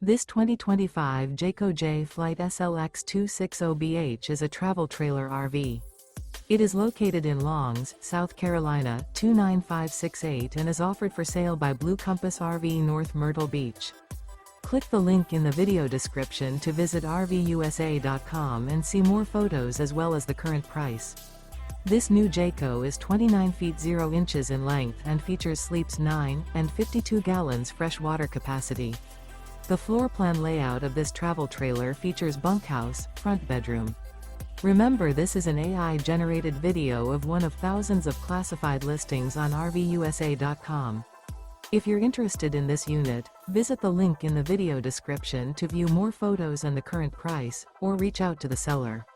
This 2025 Jayco Jay Flight SLX 260BH is a travel trailer RV. It is located in Longs, South Carolina 29568 and is offered for sale by Blue Compass RV North Myrtle Beach. Click the link in the video description to visit RVUSA.com and see more photos as well as the current price. This new Jayco is 29 feet 0 inches in length and features sleeps 9 and 52 gallons fresh water capacity. The floor plan layout of this travel trailer features bunkhouse, front bedroom. Remember, this is an AI-generated video of one of thousands of classified listings on RVUSA.com. If you're interested in this unit, visit the link in the video description to view more photos and the current price, or reach out to the seller.